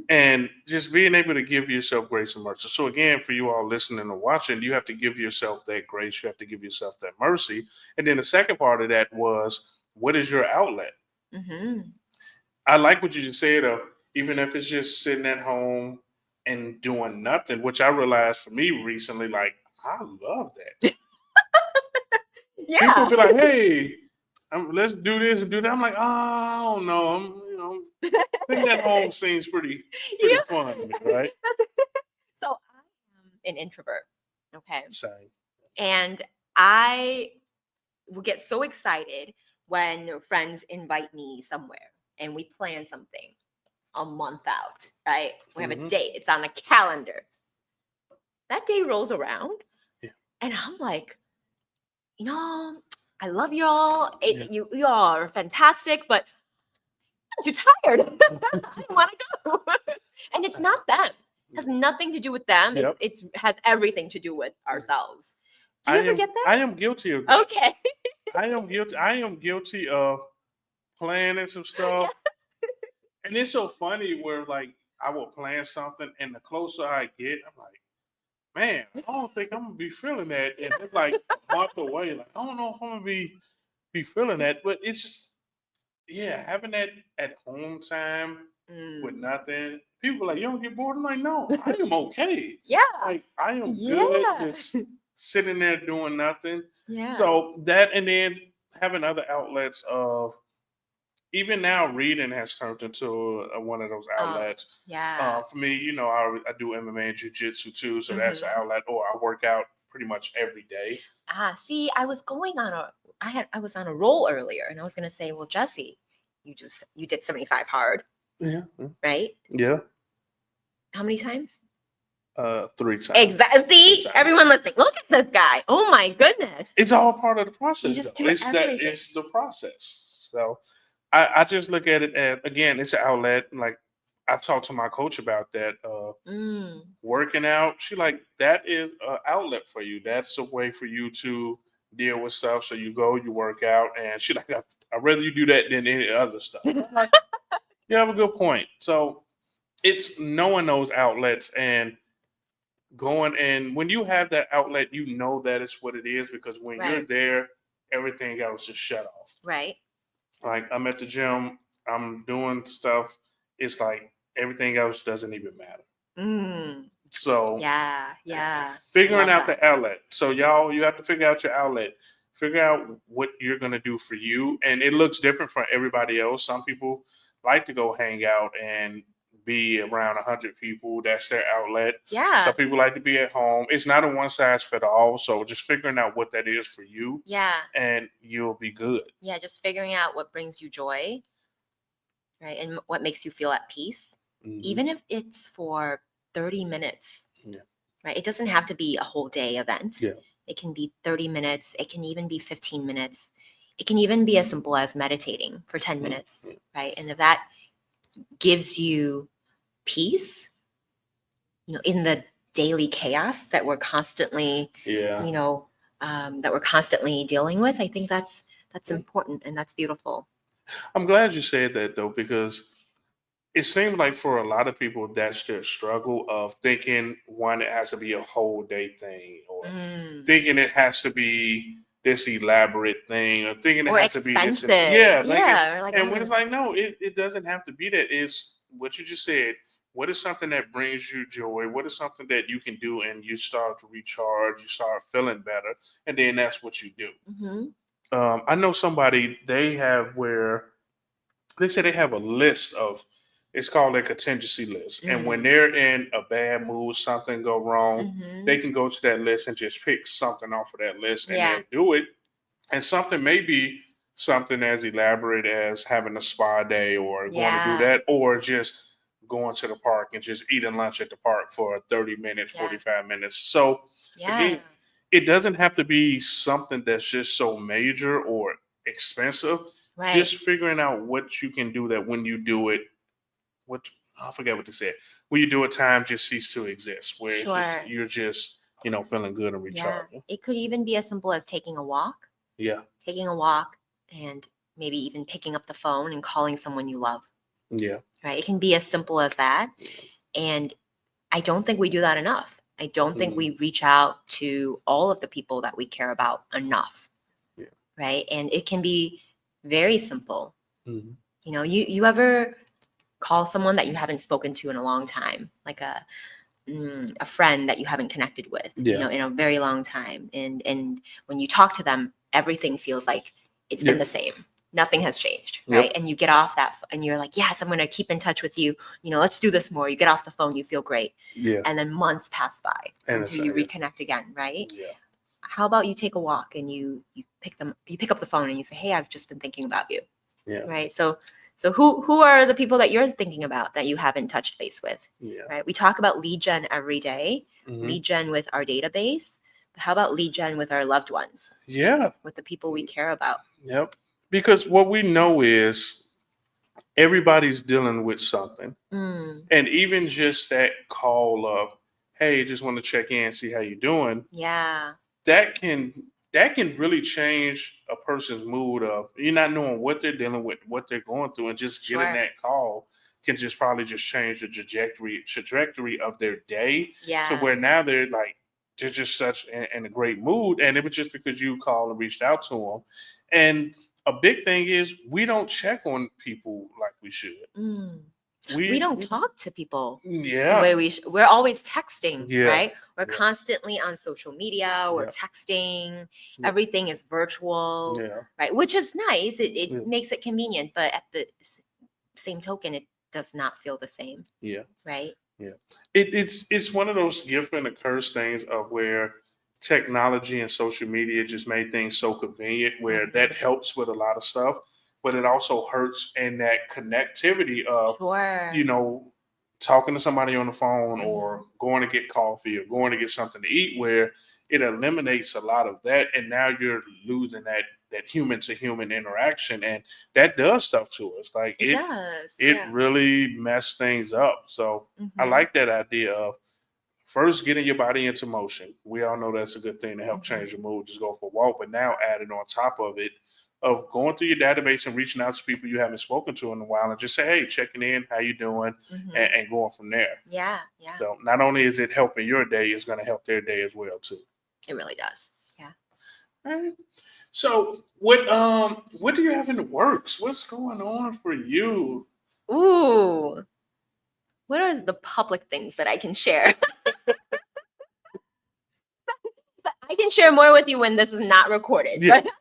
And just being able to give yourself grace and mercy. So again, for you all listening and watching, you have to give yourself that grace. You have to give yourself that mercy. And then the second part of that was, what is your outlet? I like what you just said, even if it's just sitting at home and doing nothing, which I realized for me recently, like, I love that. Yeah. People be like, hey, let's do this and do that. I'm like, oh, I don't know. Sitting at home seems pretty fun to me, right? So I am an introvert. Okay. Same. And I will get so excited when friends invite me somewhere and we plan something a month out, right? We have a date. It's on a calendar. That day rolls around, and I'm like, I love y'all. You all are fantastic, but I'm too tired. I don't want to go. And it's not them. It has nothing to do with them. Yep. It has everything to do with ourselves. Do you ever get that? I am guilty of that. Okay. I am guilty of planning some stuff. Yes. And it's so funny where like I will plan something and the closer I get, I'm like, man, I don't think I'm gonna be feeling that. And it's like a month away. Like, I don't know if I'm gonna be feeling that. But it's just having that at home time with nothing. People are like, you don't get bored? I'm like, no, I am okay. Yeah. Like I am good just sitting there doing nothing. Yeah. So that, and then having other outlets of, even now reading has turned into one of those outlets. For me, I do MMA and jiu-jitsu too. So that's an outlet, or I work out pretty much every day. See, I was on a roll earlier, and I was going to say, well, Jesse, you did 75 hard. Yeah. Right? Yeah. How many times? 3 times. Exactly. See, everyone listening, look at this guy. Oh my goodness. It's all part of the process. You just do everything. It's the process. So I just look at it as, again, it's an outlet. Like I've talked to my coach about that. Working out, she like, that is an outlet for you. That's a way for you to deal with stuff. So you go, you work out, and she like, I'd rather you do that than any other stuff. Like, you have a good point. So it's knowing those outlets and going, and when you have that outlet, you know that it's what it is, because when you're there, everything else is shut off. Right. Like I'm at the gym, I'm doing stuff. It's like everything else doesn't even matter. So yeah. figuring out the outlet. So y'all, you have to figure out your outlet. Figure out what you're going to do for you. And it looks different for everybody else. Some people like to go hang out and be around 100 people. That's their outlet. Yeah. Some people like to be at home. It's not a one size fit all. So just figuring out what that is for you. Yeah. And you'll be good. Yeah. Just figuring out what brings you joy, right? And what makes you feel at peace, even if it's for 30 minutes, right? It doesn't have to be a whole day event. Yeah. It can be 30 minutes. It can even be 15 minutes. It can even be as simple as meditating for 10 minutes, right? And if that gives you peace, in the daily chaos that we're constantly, that we're constantly dealing with, I think that's important and that's beautiful. I'm glad you said that though, because it seems like for a lot of people, that's their struggle of thinking one, it has to be a whole day thing, or thinking it has to be this elaborate thing, or thinking it or has expensive. to be this. Yeah. And when it's like, no, it doesn't have to be that. It's what you just said. What is something that brings you joy? What is something that you can do and you start to recharge, you start feeling better, and then that's what you do. I know somebody, they have where they say they have a list of, it's called a contingency list. And when they're in a bad mood, something go wrong, they can go to that list and just pick something off of that list and they'll do it. And something may be something as elaborate as having a spa day or going to do that, or just going to the park and just eating lunch at the park for 30 minutes, 45 minutes. So again, it doesn't have to be something that's just so major or expensive. Right. Just figuring out what you can do that when you do it, I forget what to say. When you do it, time just cease to exist. Where you're just feeling good and recharged. Yeah. It could even be as simple as taking a walk. Yeah. Taking a walk and maybe even picking up the phone and calling someone you love. Yeah. Right. It can be as simple as that. And I don't think we do that enough. I don't think we reach out to all of the people that we care about enough. Yeah. Right. And it can be very simple. You ever call someone that you haven't spoken to in a long time, like a friend that you haven't connected with, in a very long time. And when you talk to them, everything feels like it's been the same. Nothing has changed, right? And you get off that and you're like, yes, I'm going to keep in touch with you. Let's do this more. You get off the phone, you feel great. Yeah. And then months pass by until you reconnect again, right? Yeah. How about you take a walk and you pick up the phone and you say, hey, I've just been thinking about you. Yeah. Right. So who are the people that you're thinking about that you haven't touched base with? Yeah. Right. We talk about lead gen every day, lead gen with our database. But how about lead gen with our loved ones? Yeah. With the people we care about. Yep. Because what we know is everybody's dealing with something. And even just that call of, hey, just want to check in, see how you're doing. Yeah. That can really change a person's mood of you not knowing what they're dealing with, what they're going through, and just getting that call can just probably just change the trajectory of their day to where now they're just such in a great mood. And it was just because you called and reached out to them. And a big thing is we don't check on people like we should. We don't talk to people the way we're always texting, right? We're constantly on social media, we're texting, everything is virtual, right? Which is nice. It makes it convenient, but at the same token, it does not feel the same. Yeah. Right? Yeah. It's one of those gift and a curse things of where technology and social media just made things so convenient where that helps with a lot of stuff. But it also hurts in that connectivity of, talking to somebody on the phone or going to get coffee or going to get something to eat, where it eliminates a lot of that. And now you're losing that human to human interaction. And that does stuff to us. Like it does. It really messed things up. So I like that idea of first getting your body into motion. We all know that's a good thing to help change your mood. Just go for a walk. But now adding on top of it, of going through your database and reaching out to people you haven't spoken to in a while and just say, hey, checking in, how you doing, and going from there. Yeah, yeah. So not only is it helping your day, it's going to help their day as well too. It really does. Yeah. All right. So what do you have in the works? What's going on for you? Ooh. What are the public things that I can share? But can share more with you when this is not recorded. Yeah. But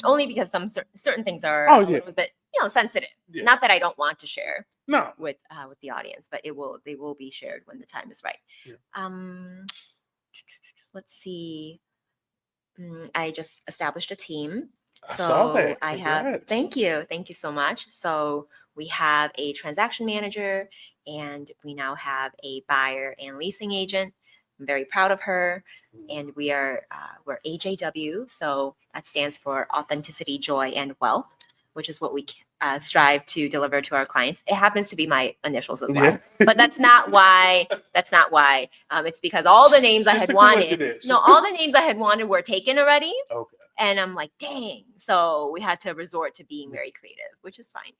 only because some certain things are Oh, a yeah. little bit, sensitive. Yeah. Not that I don't want to share No. with the audience, but they will be shared when the time is right. Yeah. Let's see. I just established a team. I saw that. I have, Congrats. thank you so much. So we have a transaction manager, and we now have a buyer and leasing agent. I'm very proud of her. And we're AJW, so that stands for Authenticity, Joy, and Wealth, which is what we strive to deliver to our clients. It happens to be my initials as well, but that's not why. It's because all the names I had wanted. No, all the names I had wanted were taken already. Okay. And I'm like, dang. So we had to resort to being very creative, which is fine.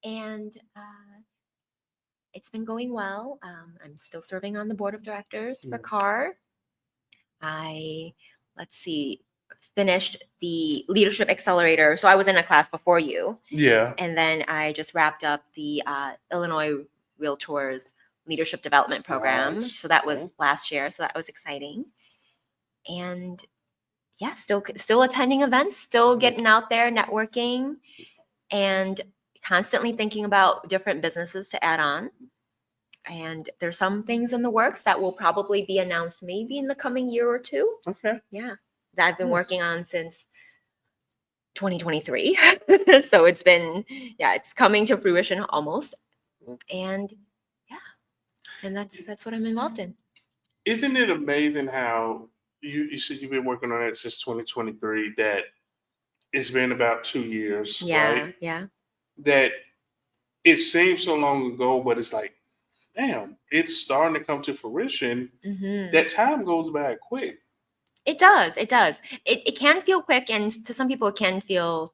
And it's been going well. I'm still serving on the board of directors for CAR. Let's see, finished the leadership accelerator. So I was in a class before you. Yeah. And then I just wrapped up the Illinois Realtors Leadership Development Program. Nice. So that was last year. So that was exciting. And yeah, still attending events, still getting out there, networking, and constantly thinking about different businesses to add on. And there's some things in the works that will probably be announced maybe in the coming year or two. Okay. Yeah, that I've been working on since 2023. So it's been, it's coming to fruition almost. And and that's what I'm involved in. Isn't it amazing how you said you've been working on it since 2023, that it's been about 2 years, right? Yeah. That it seems so long ago, but it's like, damn, it's starting to come to fruition. That time goes by quick. It does. It can feel quick, and to some people it can feel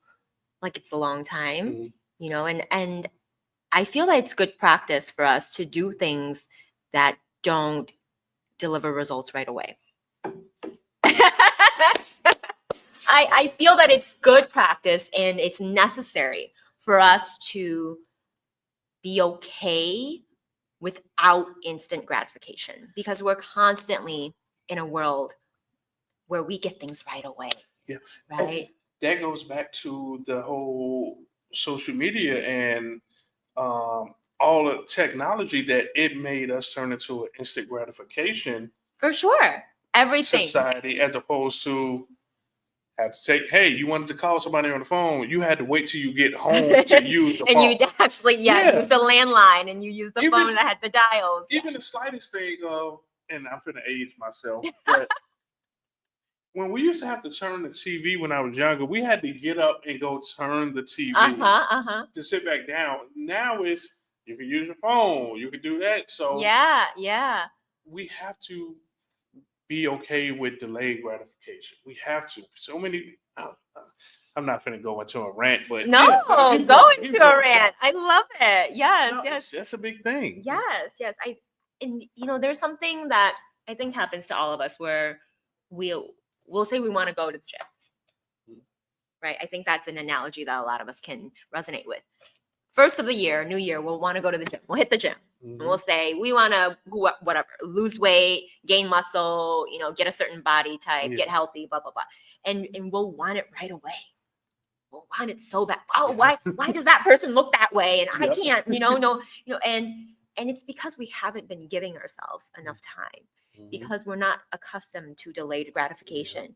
like it's a long time, and I feel that it's good practice for us to do things that don't deliver results right away. I feel that it's good practice and it's necessary for us to be okay without instant gratification, because we're constantly in a world where we get things right away. Yeah. Right. That goes back to the whole social media and all the technology that it made us turn into an instant gratification. For sure. Everything. Society, as opposed to have to take, hey, you wanted to call somebody on the phone, you had to wait till you get home to use the phone. And you actually, use the landline, and you use the phone that had the dials. Even the slightest thing of, and I'm finna age myself, but when we used to have to turn the TV when I was younger, we had to get up and go turn the TV to sit back down. Now it's, you can use your phone, you can do that. So yeah, we have to be okay with delayed gratification. We have to. So many. I'm not going to go into a rant, but go into a rant. I love it. Yes. That's a big thing. Yes. And there's something that I think happens to all of us where we'll say we want to go to the gym. Right. I think that's an analogy that a lot of us can resonate with. First of the year, new year, we'll want to go to the gym. We'll hit the gym. And we'll say we want to lose weight, gain muscle, get a certain body type, get healthy, blah blah blah, and we'll want it right away. We'll want it so bad. Oh, why does that person look that way and I can't? And it's because we haven't been giving ourselves enough time, because we're not accustomed to delayed gratification.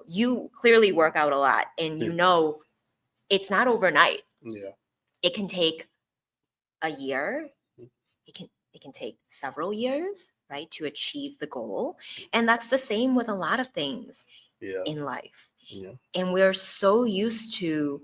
You clearly work out a lot, and it's not overnight. It can take a year. It can take several years, right, to achieve the goal. And that's the same with a lot of things in life. And we're so used to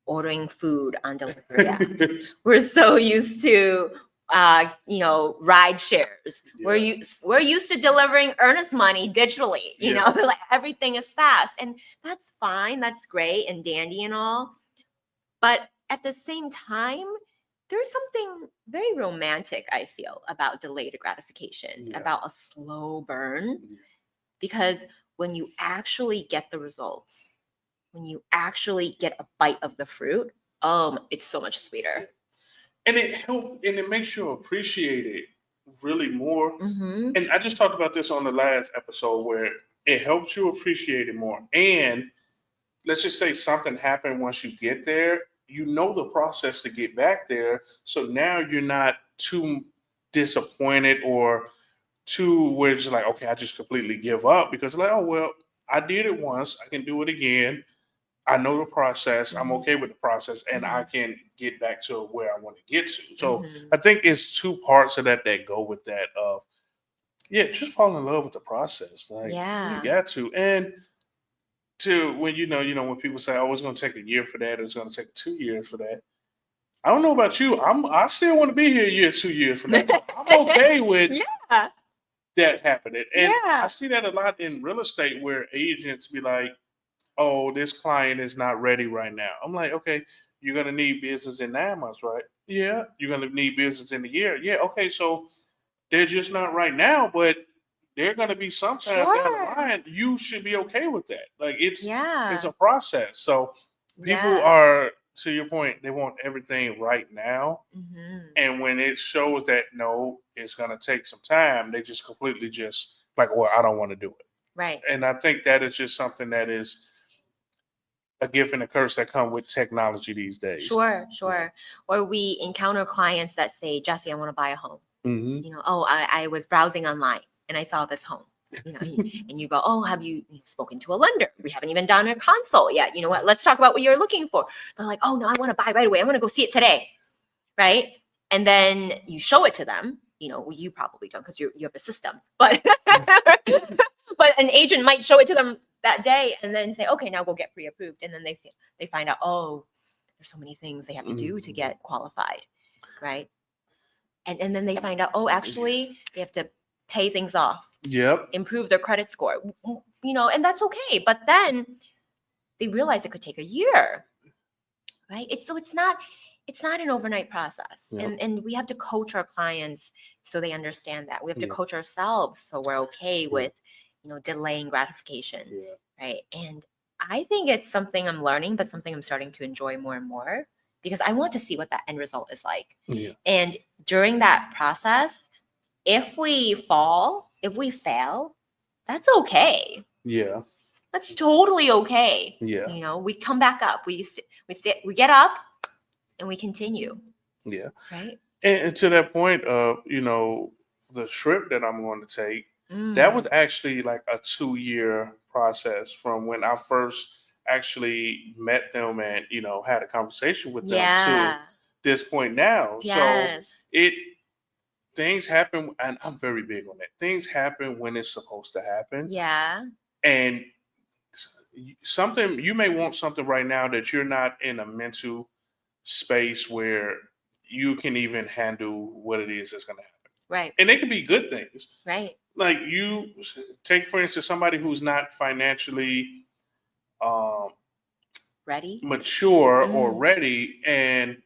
ordering food on delivery apps. We're so used to ride shares. We're used to delivering earnest money digitally. Like everything is fast, and that's fine. That's great and dandy and all. But at the same time, there's something very romantic, I feel, about delayed gratification, about a slow burn, because when you actually get the results, when you actually get a bite of the fruit, it's so much sweeter. And it helps, and it makes you appreciate it really more. And I just talked about this on the last episode where it helps you appreciate it more. And let's just say something happened once you get there, you know the process to get back there. So now you're not too disappointed or too where it's like, okay, I just completely give up because like, oh well, I did it once, I can do it again. I know the process. I'm okay with the process, and I can get back to where I want to get to. So I think it's two parts of that go with that. Of just fall in love with the process. Like you got to, and to when when people say, "Oh, it's going to take a year for that," or "It's going to take 2 years for that." I don't know about you. I still want to be here a year, 2 years from that. So I'm okay with that happening, and I see that a lot in real estate where agents be like, "Oh, this client is not ready right now." I'm like, okay, you're gonna need business in 9 months, right? Yeah. You're gonna need business in a year. Yeah. Okay. So they're just not right now, but they're gonna be sometime down the line. You should be okay with that. Like it's a process. So people are, to your point, they want everything right now. And when it shows that no, it's gonna take some time, they just completely just like, well, I don't want to do it. Right. And I think that is just something that is a gift and a curse that come with technology these days. Sure. Or we encounter clients that say, Jesse, I want to buy a home. Oh, I was browsing online and I saw this home. And you go, oh, have you spoken to a lender? We haven't even done a consult yet. You know what? Let's talk about what you're looking for. They're like, oh no, I want to buy right away. I want to go see it today. Right. And then you show it to them. You probably don't because you have a system, but but an agent might show it to them that day and then say, okay, now go get pre-approved. And then they find out, oh, there's so many things they have to do to get qualified. Right. And then they find out, oh, actually they have to pay things off. Yep. Improve their credit score, and that's okay. But then they realize it could take a year. Right. It's not an overnight process. Yep. And we have to coach our clients so they understand that. We have to coach ourselves so we're okay with delaying gratification. Right. And I think it's something I'm learning, but something I'm starting to enjoy more and more because I want to see what that end result is like. And during that process, if we fail, that's okay. That's totally okay. We come back up. We get up and we continue. Right. And to that point of the trip that I'm going to take, that was actually like a 2-year process from when I first actually met them and had a conversation with them to this point now. So things happen, and I'm very big on that. Things happen when it's supposed to happen. And you may want something right now that you're not in a mental space where you can even handle what it is that's going to happen. Right. And they can be good things. Right. Like you take, for instance, somebody who's not financially ready, mature or ready, and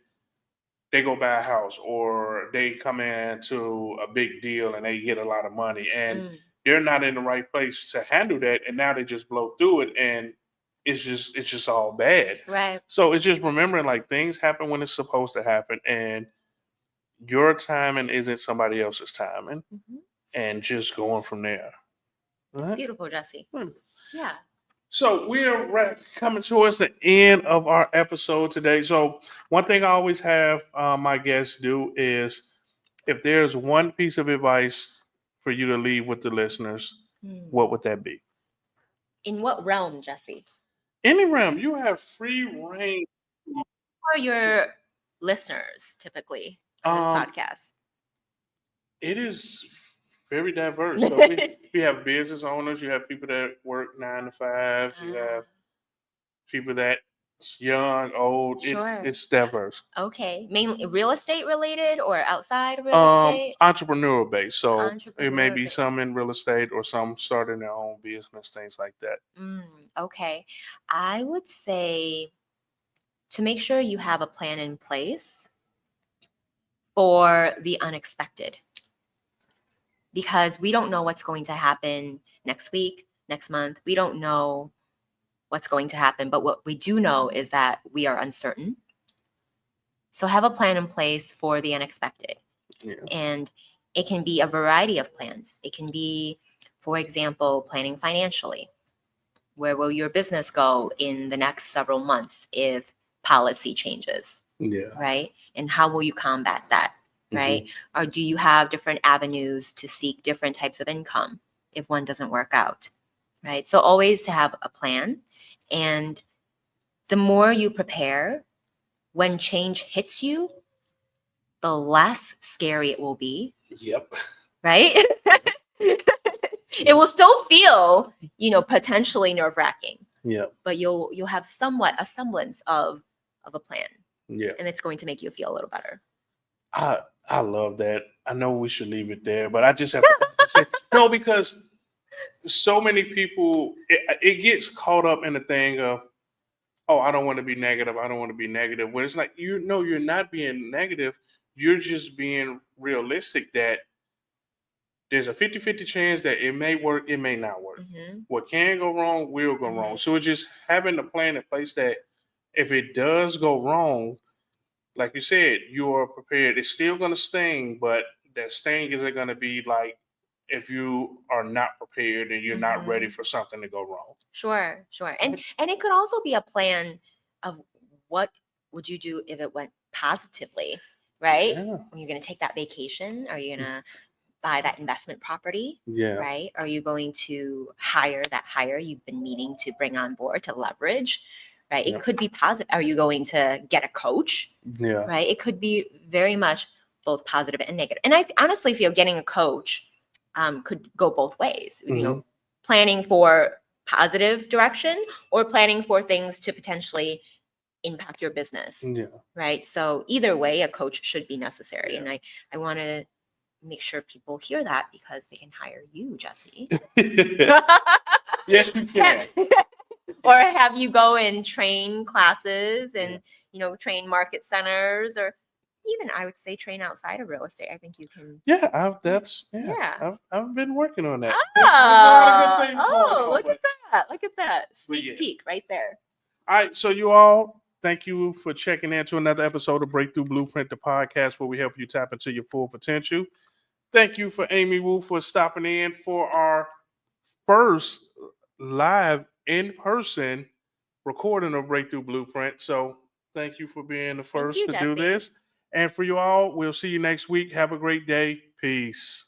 they go buy a house or they come into a big deal and they get a lot of money and they're not in the right place to handle that. And now they just blow through it and it's just all bad. Right. So it's just remembering like things happen when it's supposed to happen and your timing isn't somebody else's timing and just going from there. It's beautiful, Jesse. Yeah. So we're coming towards the end of our episode today. So one thing I always have my guests do is if there's one piece of advice for you to leave with the listeners, what would that be? In what realm, Jesse? Any realm. You have free reign. Who are your listeners typically on this podcast? It is very diverse. So we have business owners. You have people that work 9 to 5. You have people that young, old. Sure. It's diverse. Okay. Mainly real estate related or outside real estate? Entrepreneurial based. So it may be some in real estate or some starting their own business, things like that. Okay. I would say to make sure you have a plan in place for the unexpected. Because we don't know what's going to happen next week, next month. We don't know what's going to happen. But what we do know is that we are uncertain. So have a plan in place for the unexpected. And It can be a variety of plans. It can be, for example, planning financially. Where will your business go in the next several months if policy changes? Yeah. Right? And how will you combat that? Right? Or do you have different avenues to seek different types of income if one doesn't work out? Right? So always to have a plan. And the more you prepare, when change hits you, the less scary it will be. Yep. Right? It will still feel, potentially nerve-wracking. Yeah. But you'll have somewhat a semblance of a plan. Yeah. And it's going to make you feel a little better. I love that. I know we should leave it there, but I just have to say no, because so many people it gets caught up in the thing of, oh, I don't want to be negative. I don't want to be negative. When it's like, you're not being negative. You're just being realistic that there's a 50-50 chance that it may work, it may not work. What can go wrong will go wrong. So it's just having a plan in place that if it does go wrong, like you said, you are prepared. It's still going to sting, but that sting isn't going to be like if you are not prepared and you're not ready for something to go wrong. Sure. And it could also be a plan of what would you do if it went positively, right? Yeah. Are you going to take that vacation? Are you going to buy that investment property? Yeah. Right? Are you going to hire that hire you've been meaning to bring on board to leverage? Right? It could be positive. Are you going to get a coach? Yeah. Right? It could be very much both positive and negative. And I honestly feel getting a coach could go both ways. Planning for positive direction or planning for things to potentially impact your business. Yeah. Right? So either way, a coach should be necessary. And I want to make sure people hear that because they can hire you, Jesse. Yes, you can. Or have you go and train classes and train market centers, or even I would say train outside of real estate. I think you can. Yeah, I've been working on that. Look at that! Look at that sneak peek right there. All right, so you all, thank you for checking in to another episode of Breakthrough Blueprint, the podcast where we help you tap into your full potential. Thank you for Amy Wu for stopping in for our first live in-person recording of Breakthrough Blueprint. So thank you for being the first to do this. And for you all, we'll see you next week. Have a great day. Peace.